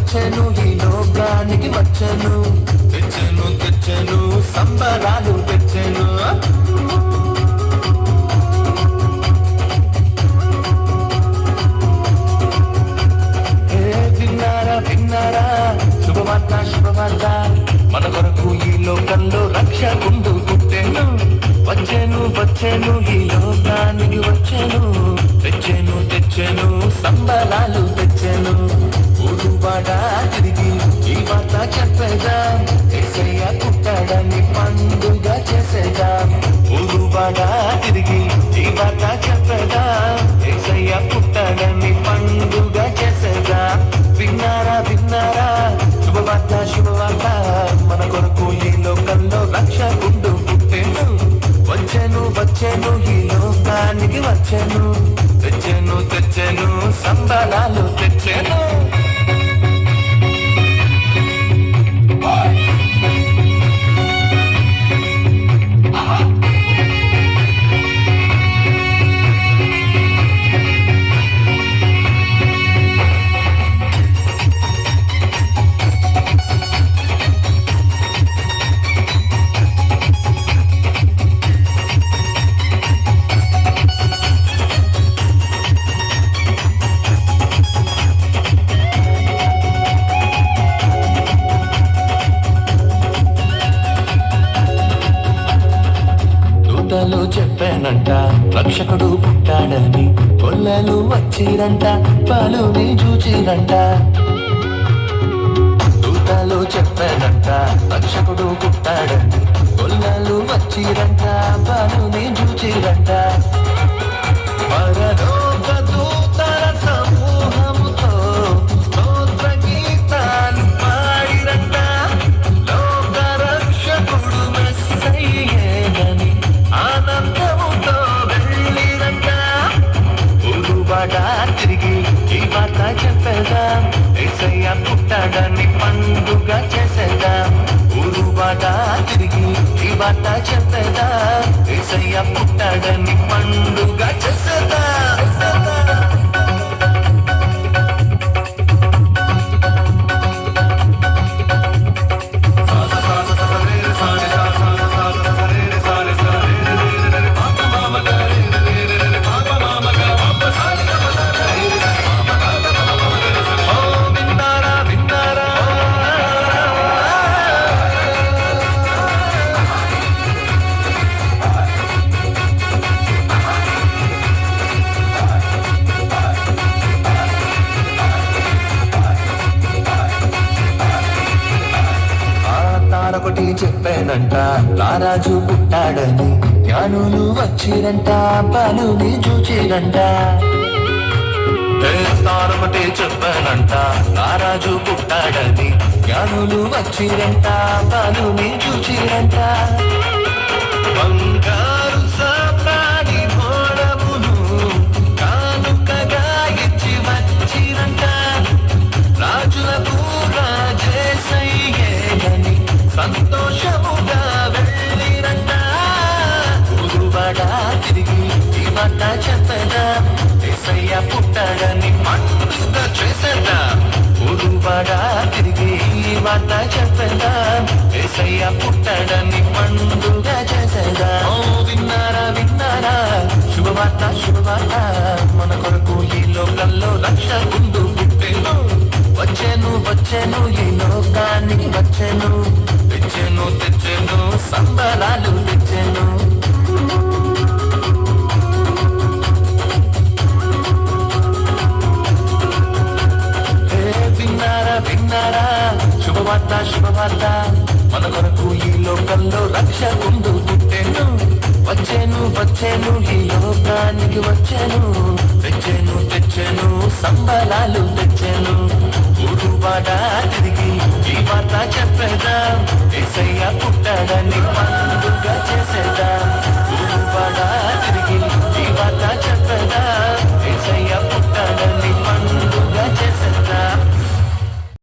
వచ్చెను ఈ లోకానికి వచ్చెను తెచ్చెను తెచ్చెను సంబరాలు తెచ్చెను విన్నారా శుభవార్త శుభవార్త మన కొరకు ఈ లోకంలో రక్షకుండు పుట్టెను వచ్చెను వచ్చెను ఈ లోకానికి వచ్చెను తెచ్చెను తెచ్చెను సంబరాలు తెచ్చెను ఊరువాడ తిరిగి ఈ వార్త చెప్పేదాం యేసయ్య పుట్టాడని పండుగ చేసేదాం ఊరువాడ తిరిగి ఈ వార్త చెప్పేదాం యేసయ్య పుట్టాడని పండుగ చేసేదాం విన్నారా శుభవార్త శుభవార్త మన కొరకు ఈ లోకంలో రక్షకుండు పుట్టెను వచ్చెను వచ్చెను ఈ లోకానికి వచ్చెను తెచ్చెను తెచ్చెను సంబరాలు తెచ్చెను చెప్పానంట రక్షకుడు పుట్టాడని కొల్లలు వచ్చిరంట పాలుని చూచిరంట దూతలు చెప్పానంట రక్షకుడు పుట్టాడని కొల్లలు వచ్చిరంట పాలుని చూచిరంట పరలోక దూతల సమూహముతో స్తోత్ర గీతాలు పాడిరంట లోక రక్షకుడు మెస్సయ్యేనని ఆనందముతో వెళ్ళిరంట ఊరువాడ తిరిగి ఈ వార్త చెప్పేదాం యేసయ్య పుట్టాడని పండుగ చేసేదాం ఊరువాడ తిరిగి ఈ వార్త చెప్పేదాం యేసయ్య పుట్టాడని పండుగ చేసేదాం ఒకటి చెప్పానంట రారాజు పుట్టాడని జ్ఞానులు వచ్చిరంట పాలుని చూచిరంట తారొకటి చెప్పానంట రారాజు పుట్టాడని జ్ఞానులు వచ్చిరంట పాలుని చూచిరంట బంగారు సాప్రాణి మోడమును కానుకగా ఇచ్చి వచ్చిరంట రాజులకు రాజేసయ్యేనని సంతోషముగా వెళ్ళిరంట ఊరువాడ తిరిగి ఈ మాట చెప్పేదాం యేసయ్య పుట్టాడని పండుగ చేసేదాం ఊరువాడ తిరిగి ఈ మాట చెప్పేదాం యేసయ్య పుట్టాడని పండుగ చేసేదాం విన్నారా శుభవార్త శుభవార్త మన కొరకు ఈ లోకంలో రక్షకుండు పుట్టెను వచ్చెను వచ్చెను ఈ లోకానికి వచ్చెను తెచ్చెను తెచ్చెను సంబరాలు తెచ్చెను విన్నారా శుభవార్త శుభవార్త మన కొరకు ఈ లోకంలో రక్షకుండు పుట్టెను వచ్చెను వచ్చెను ఈ లోకానికి వచ్చెను తెచ్చెను తెచ్చెను సంబరాలు తెచ్చెను ఊరువాడ తిరిగి ఈ వార్త చెప్పేదాం యేసయ్య పుట్టాడని పండుగ